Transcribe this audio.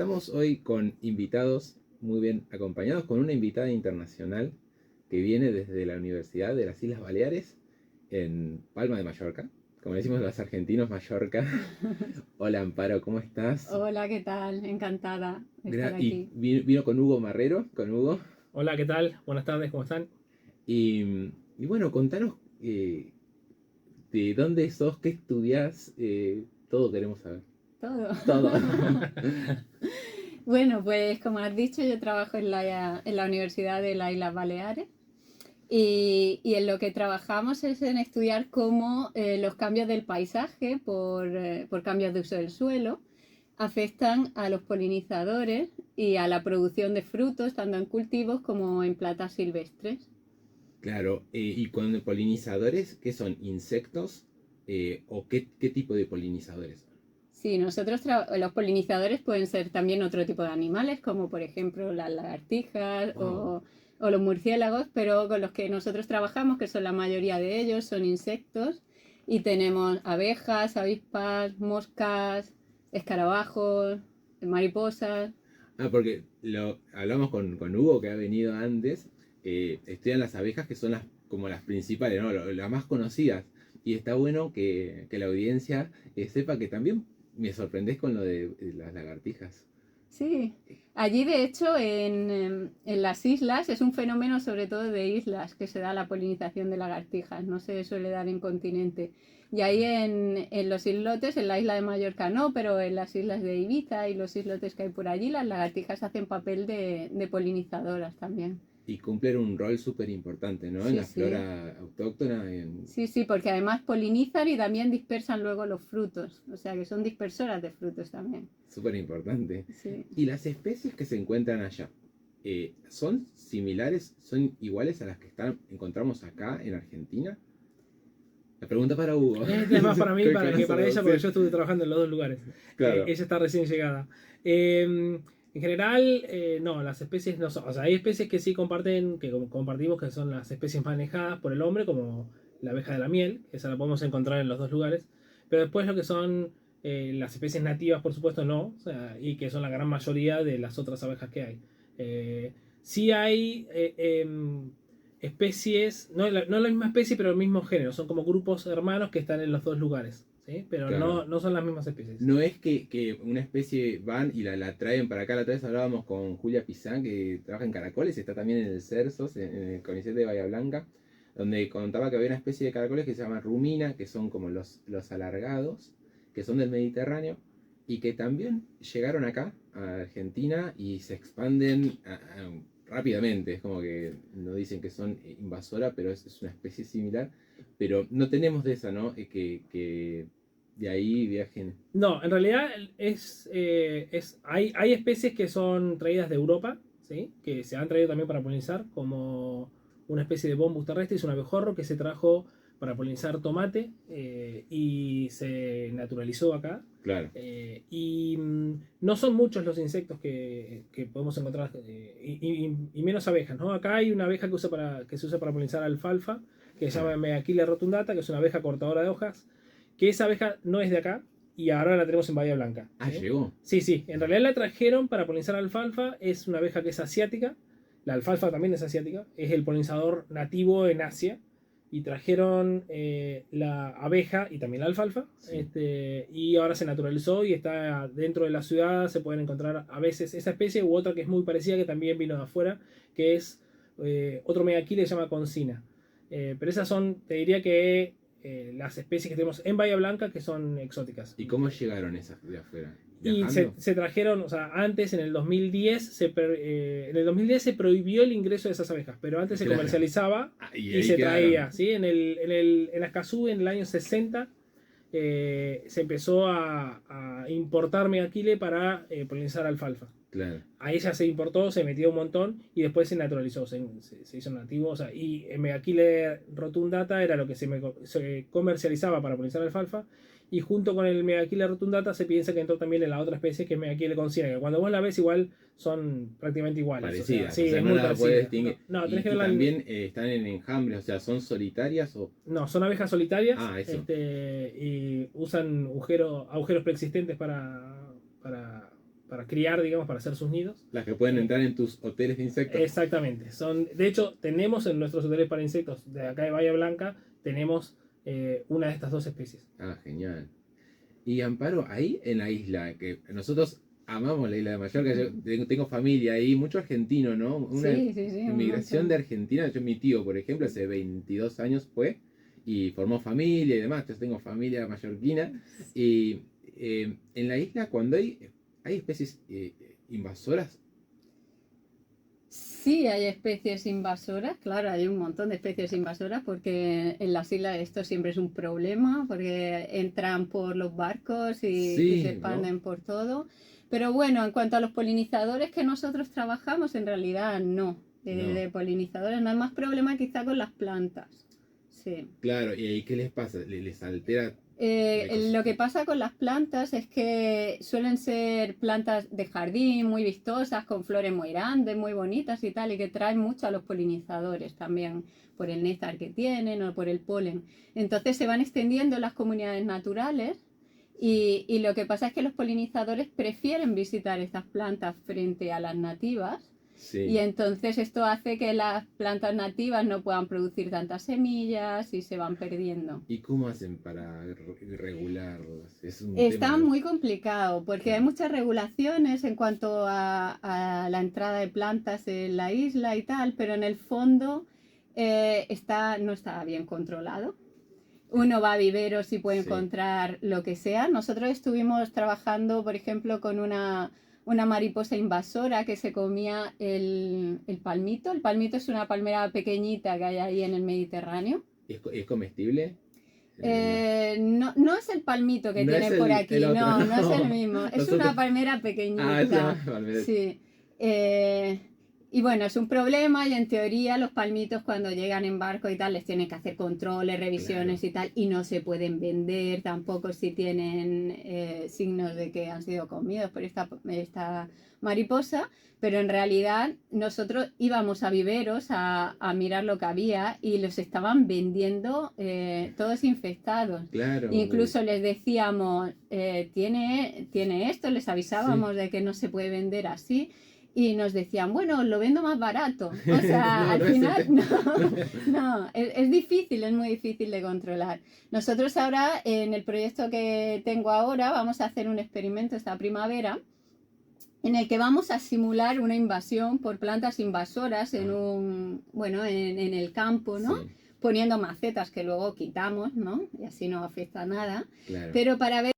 Estamos hoy con invitados muy bien acompañados, con una invitada internacional que viene desde la Universidad de las Islas Baleares en Palma de Mallorca. Como decimos los argentinos, Mallorca. Hola Amparo, ¿cómo estás? Hola, ¿qué tal? Encantada de estar Y aquí. vino con Hugo Marrero, con Hugo. Hola, ¿qué tal? Buenas tardes, ¿cómo están? Y bueno, contanos de dónde sos, qué estudiás, todo queremos saber. Todo. Todo. Bueno, pues como has dicho, yo trabajo en la Universidad de las Islas Baleares y en lo que trabajamos es en estudiar cómo los cambios del paisaje por cambios de uso del suelo afectan a los polinizadores y a la producción de frutos, tanto en cultivos como en plantas silvestres. Claro, y con polinizadores, ¿qué son? ¿Insectos? ¿O qué tipo de polinizadores son? Sí, los polinizadores pueden ser también otro tipo de animales, como por ejemplo las lagartijas Wow. o los murciélagos, pero con los que nosotros trabajamos, que son la mayoría de ellos, son insectos, y tenemos abejas, avispas, moscas, escarabajos, mariposas. Porque hablamos con Hugo, que ha venido antes, estudian las abejas, que son como las principales, ¿no? Las más conocidas. Y está bueno que la audiencia sepa que también me sorprendés con lo de las lagartijas. Sí, allí de hecho en las islas es un fenómeno sobre todo de islas que se da la polinización de lagartijas, no se suele dar en continente. Y ahí en los islotes, en la isla de Mallorca no, pero en las islas de Ibiza y los islotes que hay por allí, las lagartijas hacen papel de polinizadoras también. Y cumplen un rol súper importante, ¿no? En Sí, la sí. flora autóctona. Sí, sí, porque además polinizan y también dispersan luego los frutos, o sea que son dispersoras de frutos también. Súper importante. Sí. ¿Y las especies que se encuentran allá? ¿Son similares, son iguales a las que encontramos acá en Argentina? La pregunta para Hugo. Este es más para mí que para ella, porque Sí. yo estuve trabajando en los dos lugares. Claro. Ella está recién llegada. En general, no, las especies no son. O sea, hay especies que sí comparten, que compartimos, que son las especies manejadas por el hombre, como la abeja de la miel, esa la podemos encontrar en los dos lugares. Pero después lo que son las especies nativas, por supuesto, no, o sea, y que son la gran mayoría de las otras abejas que hay. Sí hay especies, no la misma especie, pero el mismo género. Son como grupos hermanos que están en los dos lugares, ¿sí? Pero Claro. no son las mismas especies. No es que una especie van y la traen para acá. La otra vez hablábamos con Julia Pizán, que trabaja en caracoles, está también en el CERSOS, en el CONICET de Bahía Blanca, donde contaba que había una especie de caracoles que se llama rumina, que son como los alargados, que son del Mediterráneo, y que también llegaron acá, a Argentina, y se expanden rápidamente. Es como que no dicen que son invasoras, pero es una especie similar. Pero no tenemos de esa, ¿no? Que de ahí viajen. No, en realidad hay especies que son traídas de Europa, ¿sí? Que se han traído también para polinizar, como una especie de Bombus terrestris, un abejorro que se trajo para polinizar tomate y se naturalizó acá. Claro. No son muchos los insectos que podemos encontrar, y menos abejas, ¿no? Acá hay una abeja que se usa para polinizar alfalfa, que se llama Meaquila rotundata, que es una abeja cortadora de hojas, que esa abeja no es de acá y ahora la tenemos en Bahía Blanca. Ah, llegó. Sí, sí, en realidad la trajeron para polinizar alfalfa, es una abeja que es asiática, la alfalfa también es asiática, es el polinizador nativo en Asia, y trajeron la abeja y también la alfalfa, Sí. y ahora se naturalizó y está dentro de la ciudad. Se pueden encontrar a veces esa especie u otra que es muy parecida, que también vino de afuera, que es otro megaquile que se llama concina. Pero esas son, te diría que las especies que tenemos en Bahía Blanca, que son exóticas. ¿Y cómo llegaron esas de afuera? Y ¿Viajando? se trajeron, o sea, antes en el 2010 en el 2010 se prohibió el ingreso de esas abejas, pero antes se Claro. comercializaba Y y ahí se quedaron. traía, ¿sí? En Escazú, en el año 60, se empezó a importar megaquile para polinizar alfalfa. Claro. Ahí ya se importó, se metió un montón y después se naturalizó, se hizo nativo. O sea, y Megaquile rotundata era lo que se comercializaba para polinizar alfalfa. Y junto con el Megaquile rotundata se piensa que entró también en la otra especie, que es Megaquile concina, que cuando vos la ves igual son prácticamente iguales. Parecidas. O sea, sí, O sea, es no muy la puedes parecida. distinguir. No, tenés Y, que y verla también están en enjambres, o sea, ¿son solitarias o...? No, son abejas solitarias, Ah, eso. y usan agujeros preexistentes para para criar, digamos, para hacer sus nidos. Las que pueden entrar en tus hoteles de insectos. Exactamente. De hecho, tenemos en nuestros hoteles para insectos de acá de Bahía Blanca, tenemos una de estas dos especies. Ah, genial. Y Amparo, ahí en la isla, que nosotros amamos la isla de Mallorca, yo tengo familia ahí, mucho argentino, ¿no? Una Sí, sí, sí, un inmigración montón. de Argentina. Mi tío, por ejemplo, hace 22 años fue y formó familia y demás. Yo tengo familia mallorquina. Y en la isla, cuando hay especies invasoras. Sí, hay especies invasoras, claro, hay un montón de especies invasoras porque en las islas esto siempre es un problema porque entran por los barcos y Sí, se ¿no? expanden por todo. Pero bueno, en cuanto a los polinizadores que nosotros trabajamos, en realidad no. No. De polinizadores no hay más problema quizá con las plantas. Sí. Claro, ¿y ahí qué les pasa? ¿Les altera? Lo que pasa con las plantas es que suelen ser plantas de jardín muy vistosas, con flores muy grandes, muy bonitas y tal, y que traen mucho a los polinizadores también por el néctar que tienen o por el polen. Entonces se van extendiendo en las comunidades naturales y lo que pasa es que los polinizadores prefieren visitar estas plantas frente a las nativas. Sí. Y entonces esto hace que las plantas nativas no puedan producir tantas semillas y se van perdiendo. ¿Y cómo hacen para regularlos? Es un Está tema. muy complicado porque hay muchas regulaciones en cuanto a la entrada de plantas en la isla y tal, pero en el fondo no está bien controlado. Uno va a viveros y puede Sí. encontrar lo que sea. Nosotros estuvimos trabajando, por ejemplo, con una mariposa invasora que se comía el palmito. El palmito es una palmera pequeñita que hay ahí en el Mediterráneo. ¿Es comestible? No es el palmito que No tienen es por aquí, el otro, no es el no. mismo. Es Nosotros- una palmera Ah, pequeñita. se llama palmera. Sí. Y bueno, es un problema y en teoría los palmitos cuando llegan en barco y tal les tienen que hacer controles, revisiones y tal y no se pueden vender tampoco si tienen signos de que han sido comidos por esta mariposa, pero en realidad nosotros íbamos a viveros a mirar lo que había y los estaban vendiendo todos infectados. Claro. Incluso les decíamos, tiene esto, les avisábamos de que no se puede vender así. Y nos decían, bueno, lo vendo más barato. O sea, No, al no es final, este. es difícil, es muy difícil de controlar. Nosotros ahora, en el proyecto que tengo ahora, vamos a hacer un experimento esta primavera en el que vamos a simular una invasión por plantas invasoras en el campo, ¿no? Sí, Poniendo macetas que luego quitamos, ¿no? Y así no afecta nada. claro. Pero para ver